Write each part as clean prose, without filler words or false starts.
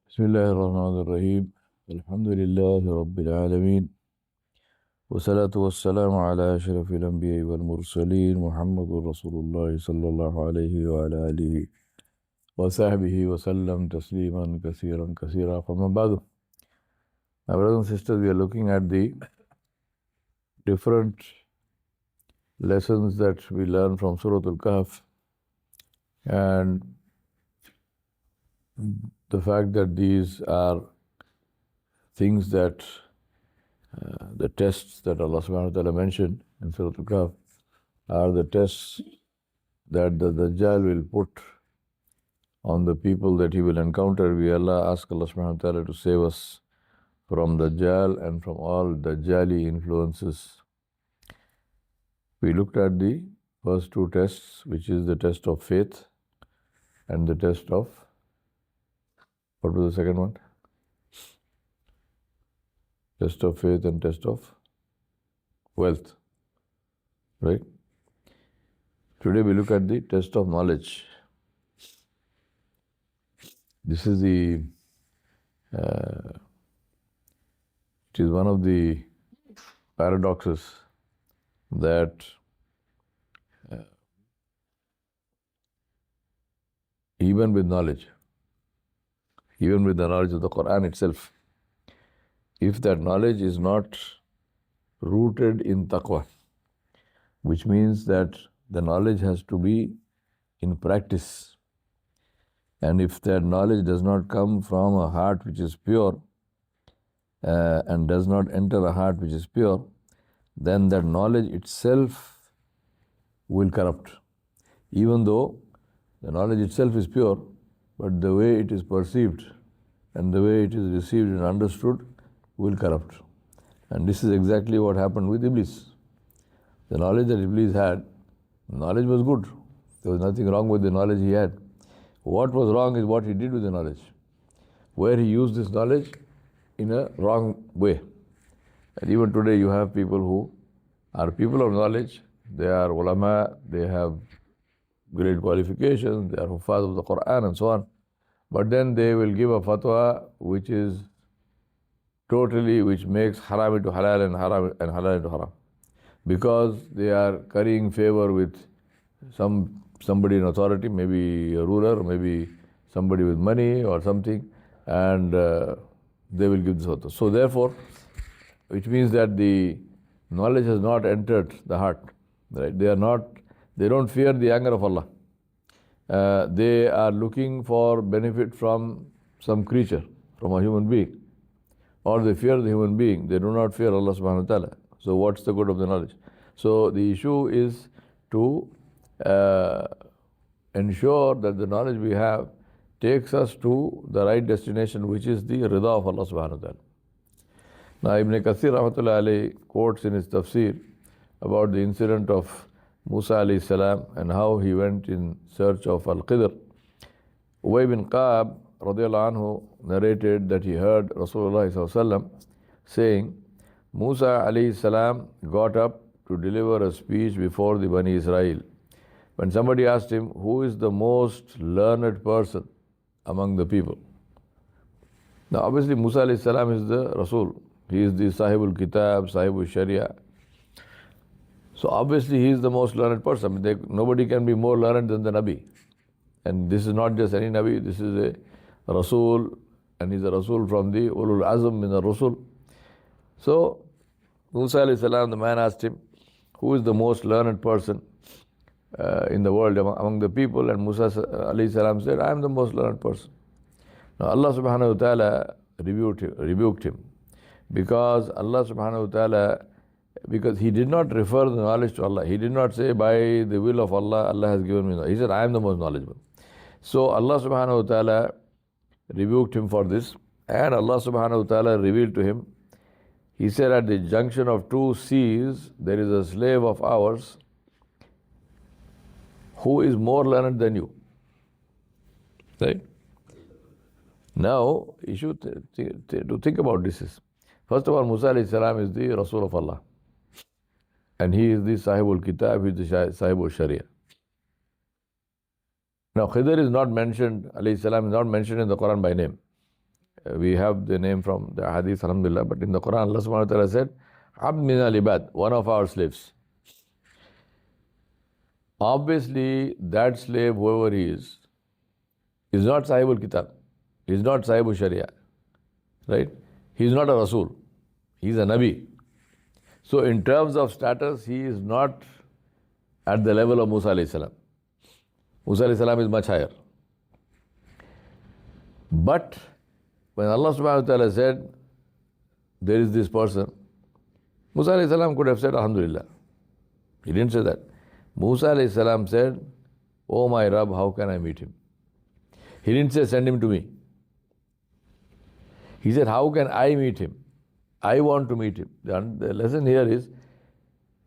بسم الله الرحمن الرحيم. الحمد لله رب العالمين، والصلاة والسلام على أشرف الأنبياء والمرسلين محمد رسول الله صلى الله عليه وعلى آله وصحبه وسلم تسليما كثيرا كثيرا. فما بعد, my brothers and sisters, we are looking at the different lessons that we learn from Surah Al-Kahf, and the fact that these are things that the tests that Allah subhanahu wa ta'ala mentioned in Surah Al-Kahf are the tests that the Dajjal will put on the people that he will encounter. We ask Allah subhanahu wa ta'ala to save us from Dajjal and from all Dajjali influences. We looked at the first two tests, which is the test of faith and the test of, what was the second one? Test of faith and test of wealth, right? Today we look at the test of knowledge. This is it is one of the paradoxes that even with knowledge, even with the knowledge of the Quran itself, if that knowledge is not rooted in taqwa, which means that the knowledge has to be in practice, and if that knowledge does not come from a heart which is pure and does not enter a heart which is pure, then that knowledge itself will corrupt. Even though the knowledge itself is pure, but the way it is perceived and the way it is received and understood will corrupt. And this is exactly what happened with Iblis. The knowledge that Iblis had, knowledge was good. There was nothing wrong with the knowledge he had. What was wrong is what he did with the knowledge, where he used this knowledge in a wrong way. And even today you have people who are people of knowledge. They are ulama, they have great qualifications, they are huffaz of the Quran and so on. But then they will give a fatwa which makes haram into halal and halal into haram, because they are currying favor with somebody in authority, maybe a ruler, maybe somebody with money or something, and they will give this fatwa. So therefore, which means that the knowledge has not entered the heart. Right? They don't fear the anger of Allah. They are looking for benefit from some creature, from a human being, or they fear the human being. They do not fear Allah subhanahu wa ta'ala. So what's the good of the knowledge? So the issue is to ensure that the knowledge we have takes us to the right destination, which is the rida of Allah subhanahu wa ta'ala. Now Ibn Kathir rahmatullahi alayhi quotes in his tafsir about the incident of Musa alayhi salam and how he went in search of Al-Qidr. Ubay bin Ka'ab radiallahu anhu narrated that he heard Rasulullah sallallahu alaihi wasallam saying, Musa alayhi salam got up to deliver a speech before the Bani Israel. When somebody asked him, who is the most learned person among the people? Now obviously Musa alayhi salam is the Rasul. He is the Sahibul Kitab, Sahibul Sharia. So obviously he is the most learned person. Nobody can be more learned than the Nabi. And this is not just any Nabi, this is a Rasul, and he's a Rasul from the Ulul Azm in the Rasul. So Musa alayhi salam, the man asked him, who is the most learned person in the world among the people? And Musa alayhi salam said, I am the most learned person. Now Allah subhanahu wa ta'ala rebuked him, because Allah subhanahu wa ta'ala, because he did not refer the knowledge to Allah. He did not say, by the will of Allah, Allah has given me knowledge. He said, I am the most knowledgeable. So Allah subhanahu wa ta'ala rebuked him for this, and Allah subhanahu wa ta'ala revealed to him. He said, at the junction of two seas, there is a slave of ours who is more learned than you. Right? Now, you should to think about this. First of all, Musa alayhi salam is the Rasul of Allah. And he is the Sahibul Kitab, he is the Sahibul Sharia. Now, Khidr is not mentioned, alayhi salam is not mentioned in the Quran by name. We have the name from the hadith, alhamdulillah, but in the Quran, Allah subhanahu wa ta'ala said, Abd min al-ibad, one of our slaves. Obviously, that slave, whoever he is not Sahibul Kitab. He is not Sahibul Sharia. Right? He is not a Rasul. He is a Nabi. So in terms of status, he is not at the level of Musa alayhi salam. Musa alayhi salam is much higher. But when Allah subhanahu wa ta'ala said, there is this person, Musa alayhi salam could have said, Alhamdulillah. He didn't say that. Musa alayhi salam said, oh my Rabb, how can I meet him? He didn't say, send him to me. He said, how can I meet him? I want to meet him. The lesson here is,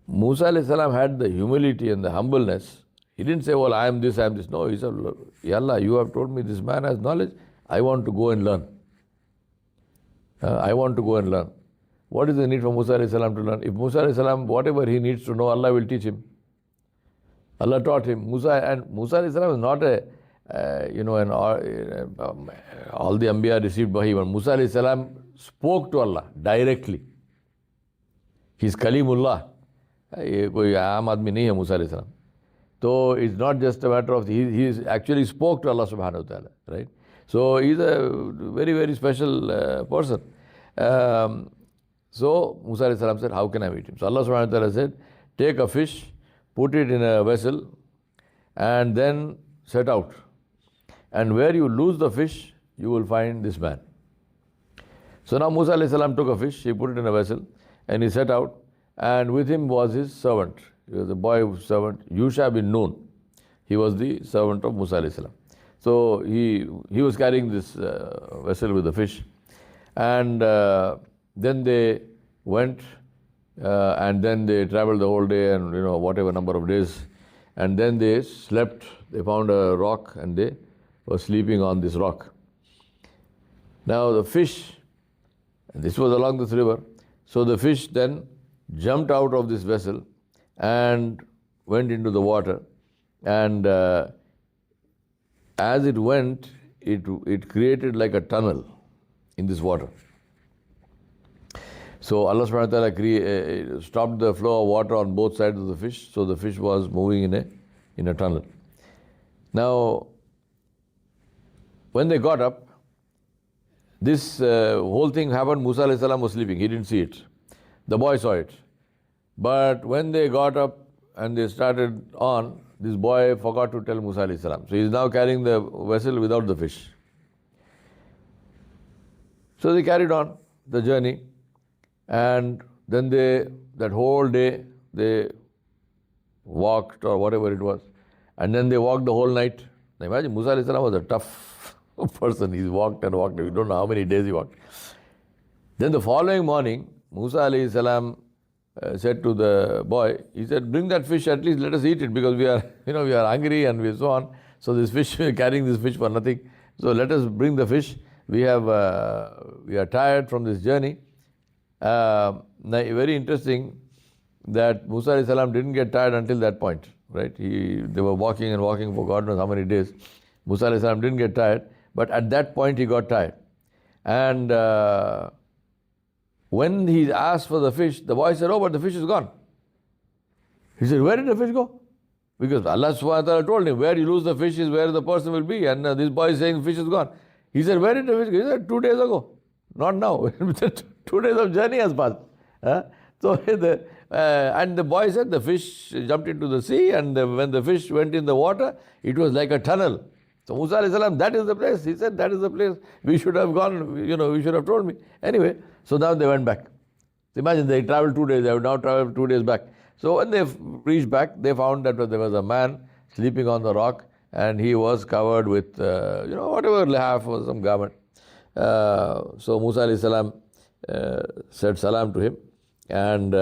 Musa alayhi salam had the humility and the humbleness. He didn't say, well, I am this, I am this. No, he said, Ya Allah, you have told me this man has knowledge. I want to go and learn. I want to go and learn. What is the need for Musa alayhi salam to learn? If Musa alayhi salam, whatever he needs to know, Allah will teach him. Allah taught him. Musa alayhi salam is not all the Anbiya received Wahi, but Musa alayhi salam spoke to Allah directly. He is Kalimullah. ये कोई आम आदमी नहीं है मूसा अलैहि सलाम. So it's not just a matter of he actually spoke to Allah subhanahu wa ta'ala, right? So he's a very, very special person. So Musa alayhi salam said, how can I meet him? So Allah subhanahu wa ta'ala said, take a fish, put it in a vessel, and then set out. And where you lose the fish, you will find this man. So now Musa alayhi salam took a fish, he put it in a vessel, and he set out, and with him was his servant. He was a boy servant, Yusha bin Nun. He was the servant of Musa alayhi salam. So he was carrying this vessel with the fish. And then they went, and then they traveled the whole day and whatever number of days. And then they slept. They found a rock and they were sleeping on this rock. Now the fish, and this was along this river, so the fish then jumped out of this vessel and went into the water. And as it went, it created like a tunnel in this water. So Allah subhanahu wa ta'ala stopped the flow of water on both sides of the fish, so the fish was moving in a tunnel. Now, when they got up, this whole thing happened. Musa alayhi salam was sleeping. He didn't see it. The boy saw it. But when they got up and they started on, this boy forgot to tell Musa alayhi salam. So he is now carrying the vessel without the fish. So they carried on the journey, and then that whole day they walked or whatever it was, and then they walked the whole night. Now imagine, Musa alayhi salam was a tough person. He walked and walked. We don't know how many days he walked. Then the following morning, Musa alayhi salam said to the boy, he said, bring that fish, at least let us eat it, because we are hungry and we so on. So this fish, we are carrying this fish for nothing. So let us bring the fish. We are tired from this journey. Now, very interesting that Musa alayhi salam didn't get tired until that point, right? They were walking and walking for God knows how many days. Musa alayhi salam didn't get tired, but at that point he got tired. And when he asked for the fish, the boy said, oh, but the fish is gone. He said, where did the fish go? Because Allah subhanahu wa ta'ala told him, where you lose the fish is where the person will be. And this boy is saying, fish is gone. He said, where did the fish go? He said, 2 days ago. Not now. 2 days of journey has passed. So and the boy said, the fish jumped into the sea, and when the fish went in the water, it was like a tunnel. So Musa alayhi salam, that is the place. He said, that is the place. We should have gone, we should have told me. Anyway, so now they went back. So imagine, they traveled 2 days. They have now traveled 2 days back. So when they reached back, they found that there was a man sleeping on the rock, and he was covered with, whatever lahaf or some garment. So Musa alayhi salam said salam to him, and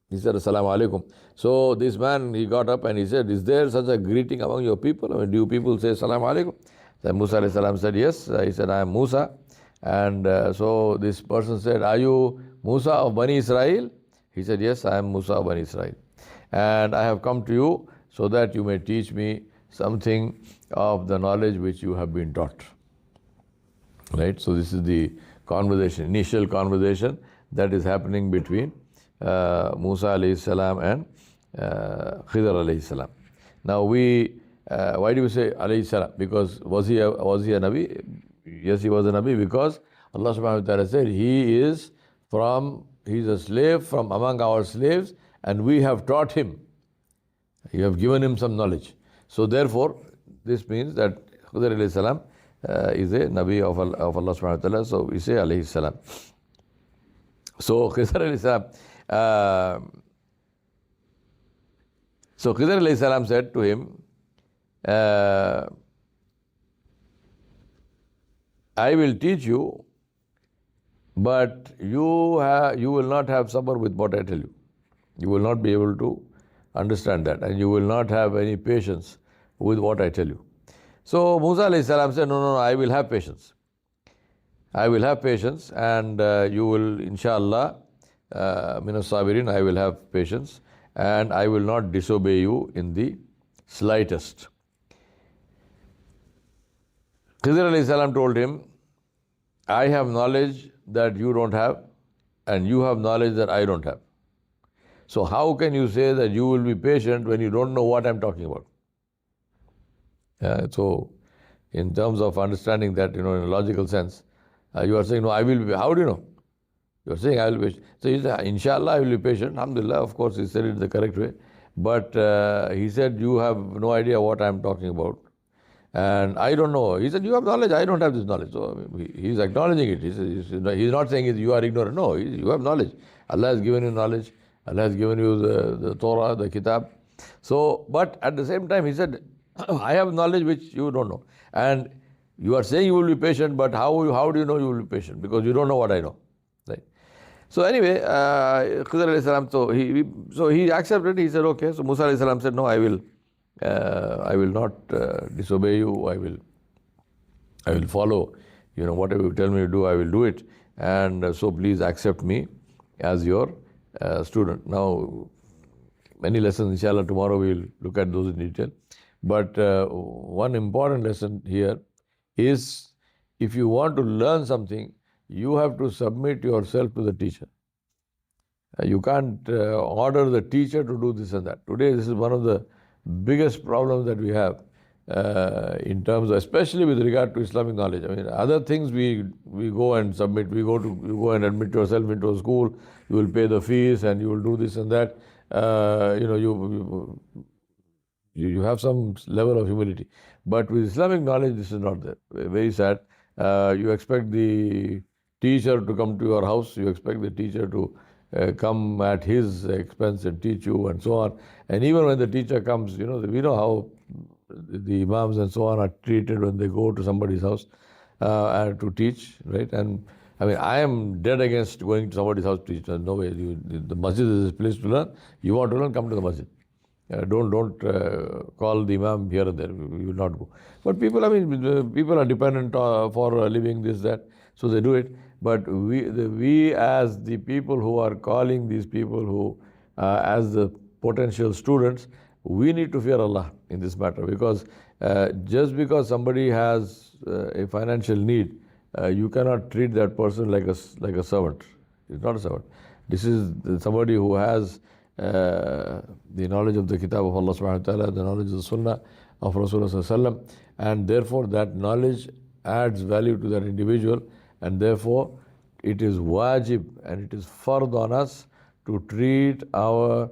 he said, Assalamu alaikum. So this man, he got up and he said, is there such a greeting among your people? I mean, do you people say Assalamu alaikum? So Musa alayhi salam said, yes. He said, I am Musa. And so this person said, are you Musa of Bani Israel? He said, yes, I am Musa of Bani Israel. And I have come to you so that you may teach me something of the knowledge which you have been taught. Right? So this is the conversation, initial conversation that is happening between Musa alayhi salam and Khidr alayhi salam. Now why do we say alayhi salam? Because was he a Nabi? Yes, he was a Nabi, because Allah subhanahu wa ta'ala said he is a slave from among our slaves, and we have taught him. You have given him some knowledge. So therefore, this means that Khidr alayhi salam is a Nabi of Allah subhanahu wa ta'ala. So we say alayhi salam. So Khidr alayhi salam, Khidr alayhi salam said to him, I will teach you, but you will not have sabr with what I tell you. You will not be able to understand that, and you will not have any patience with what I tell you. So Musa alayhi salam said, no, I will have patience. I will have patience, and you will, inshallah, minas sabirin, I will have patience, and I will not disobey you in the slightest. Khidr alayhi salam told him, I have knowledge that you don't have, and you have knowledge that I don't have. So how can you say that you will be patient when you don't know what I'm talking about? So in terms of understanding that, in a logical sense, you are saying, no, I will be. How do you know? You are saying I will be patient. So he said, inshallah, I will be patient. Alhamdulillah, of course, he said it the correct way. But he said, you have no idea what I'm talking about. And I don't know. He said, you have knowledge, I don't have this knowledge. So he's acknowledging it. He's not saying you are ignorant. No, you have knowledge. Allah has given you knowledge. Allah has given you the Torah, the Kitab. So, but at the same time, he said, I have knowledge which you don't know. And you are saying you will be patient, but how do you know you will be patient? Because you don't know what I know. Right? So anyway, Khidr alayhi salam, so he accepted. He said, okay. So Musa alayhi salam said, no, I will not disobey you. I will follow. Whatever you tell me to do, I will do it. And so please accept me as your student. Now, many lessons, inshallah, tomorrow we will look at those in detail. But one important lesson here is, if you want to learn something, you have to submit yourself to the teacher. You can't order the teacher to do this and that. Today, this is one of the biggest problems that we have in terms of, especially with regard to Islamic knowledge. I mean, other things we go and submit. You go and admit yourself into a school. You will pay the fees and you will do this and that. You have some level of humility. But with Islamic knowledge, this is not there. Very sad. You expect the teacher to come to your house. You expect the teacher to come at his expense and teach you and so on. And even when the teacher comes, we know how the imams and so on are treated when they go to somebody's house to teach, right? And I mean, I am dead against going to somebody's house to teach. No way. The masjid is a place to learn. You want to learn, come to the masjid. Don't call the imam here and there. We will not go. But people are dependent for living, this, that, so they do it. But we as the people who are calling these people who as the potential students, we need to fear Allah in this matter, because just because somebody has a financial need, you cannot treat that person like a servant. It's not a servant. This is somebody who has the knowledge of the Kitab of Allah subhanahu wa ta'ala, the knowledge of the Sunnah of Rasulullah sallallahu alaihi wasallam, and therefore that knowledge adds value to that individual, and therefore it is wajib and it is fard on us to treat our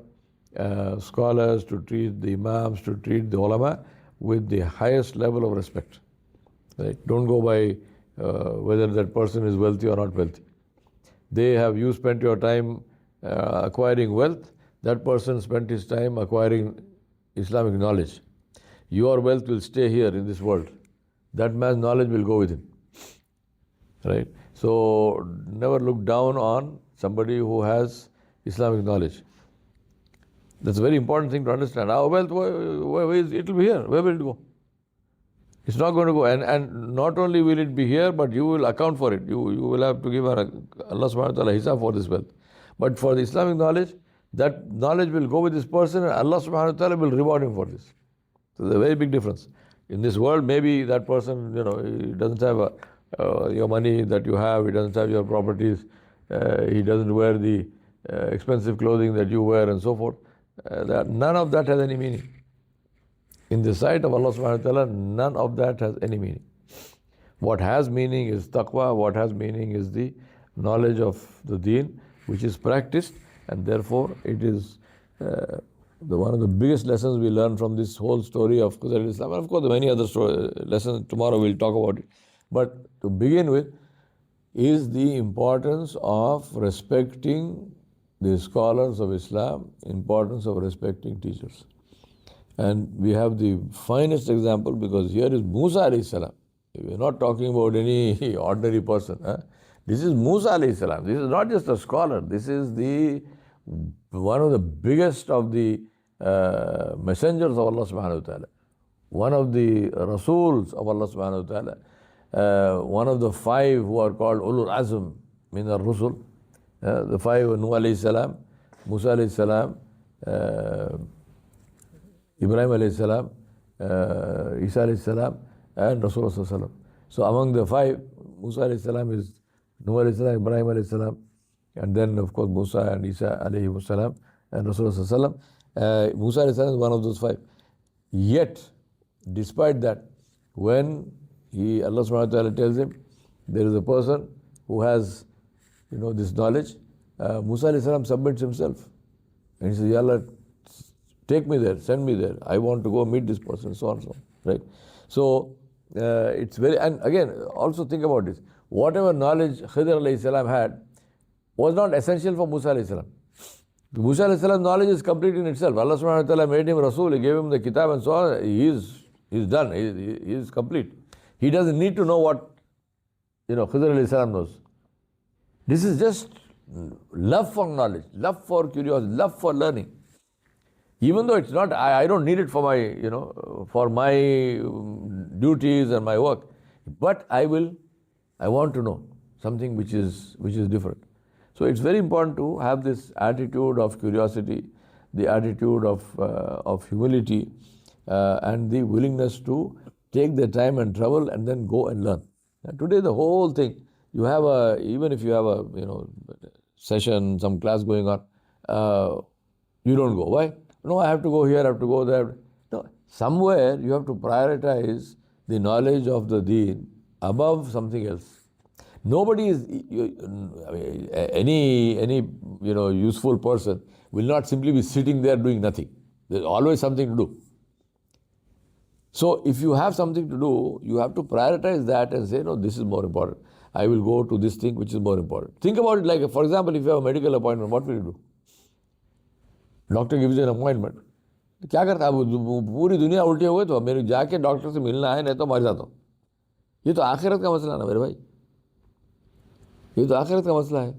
scholars, to treat the imams, to treat the ulama with the highest level of respect. Right? Don't go by whether that person is wealthy or not wealthy. You spent your time acquiring wealth. That person spent his time acquiring Islamic knowledge. Your wealth will stay here in this world. That man's knowledge will go with him. Right? So never look down on somebody who has Islamic knowledge. That's a very important thing to understand. Our wealth, it will be here. Where will it go? It's not going to go. And not only will it be here, but you will account for it. You will have to give Allah subhanahu wa ta'ala hisab for this wealth. But for the Islamic knowledge, that knowledge will go with this person, and Allah subhanahu wa ta'ala will reward him for this. So there's a very big difference. In this world, maybe that person, he doesn't have your money that you have, he doesn't have your properties, he doesn't wear the expensive clothing that you wear and so forth. None of that has any meaning. In the sight of Allah subhanahu wa ta'ala, none of that has any meaning. What has meaning is taqwa, what has meaning is the knowledge of the deen, which is practiced, and therefore it is one of the biggest lessons we learn from this whole story of Khidr alayhi salam. And of course, there are many other lessons, tomorrow we'll talk about it. But to begin with, is the importance of respecting the scholars of Islam, importance of respecting teachers. And we have the finest example, because here is Musa alayhi salam. We're not talking about any ordinary person. This is Musa alayhi salam. This is not just a scholar. This is one of the biggest of the messengers of Allah subhanahu wa ta'ala. One of the Rasuls of Allah subhanahu wa ta'ala. One of the 5 who are called Ulul Azm min al-Rusul. The 5, Nuh alayhi salam, Musa alayhi salam, Ibrahim alayhi salam, Isa alayhi salam, and Rasulullah sallallahu alayhi wa sallam. So among the 5, Musa alayhi salam is Nuh alayhi salam, Ibrahim alayhi salam, and then of course Musa and Isa alayhi salam, and Rasulullah sallallahu alayhi wa sallam. Musa alayhi salam is one of those 5. Yet, despite that, when Allah subhanahu wa ta'ala tells him, there is a person who has this knowledge, Musa alayhi salam submits himself. And he says, Ya Allah, take me there, send me there. I want to go meet this person, so on and so on. Right? So, it's very, and again, also think about this. Whatever knowledge Khidr alayhi salam had was not essential for Musa alayhi salam. Musa alayhi salam's knowledge is complete in itself. Allah subhanahu wa ta'ala made him Rasul, he gave him the kitab and so on. He's done, he is complete. He doesn't need to know what Khidr alayhi salam knows. This is just love for knowledge, love for curiosity, love for learning. Even though it's not, I don't need it for my, for my duties and my work. But I want to know something which is different. So it's very important to have this attitude of curiosity, the attitude of humility, and the willingness to take the time and travel and then go and learn. And today the whole thing, even if you have a session, some class going on, you don't go. Why? No, I have to go here, I have to go there. No, somewhere you have to prioritize the knowledge of the deen above something else. Nobody is, any useful person will not simply be sitting there doing nothing. There's always something to do. So if you have something to do, you have to prioritize that and say, no, this is more important. I will go to this thing which is more important. Think about it like, for example, if you have a medical appointment, what will you do? Doctor gives you an appointment. क्या करता है? पूरी दुनिया उल्टी हो गई तो मेरे जाके डॉक्टर से मिलना है, नहीं तो मर जाता हूँ. ये तो आखिरत का मसला ना मेरे भाई. ये तो आखिरत का मसला है.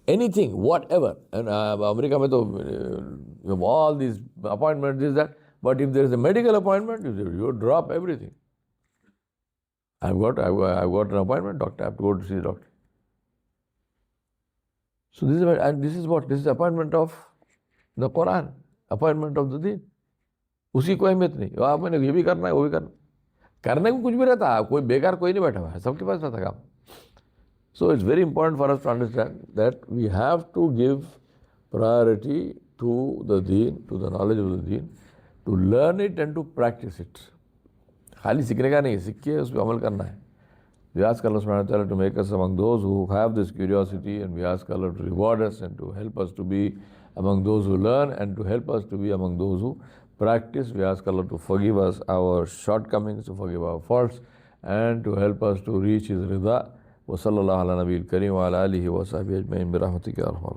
Anything, whatever. And America में तो you have all these appointments, this, that. But if there is a medical appointment, you drop everything. I've got an appointment, doctor. I have to go to see the doctor. So this is what? This is appointment of the Quran, appointment of the deen. उसी को अहमियत नहीं. आप मैंने ये भी करना है, वो भी करना. करने को कुछ भी रहता है, कोई बेकार कोई नहीं बैठा हुआ है, सबके पास रहता काम. So it's very important for us to understand that we have to give priority to the deen, to the knowledge of the deen, to learn it and to practice it. खाली सीखने का नहीं, सीख के उस पर अमल करना है. We ask Allah subhanahu wa ta'ala to make us among those who have this curiosity, and we ask Allah to reward us and to help us to be among those who learn and to help us to be among those who practice. We ask Allah to forgive us our shortcomings, to forgive our faults, and to help us to reach His rida. Wa sallallahu ala nabiyil kareem wa ala alihi wa sahbihi ajma'in bi rahmatika ya arhamar.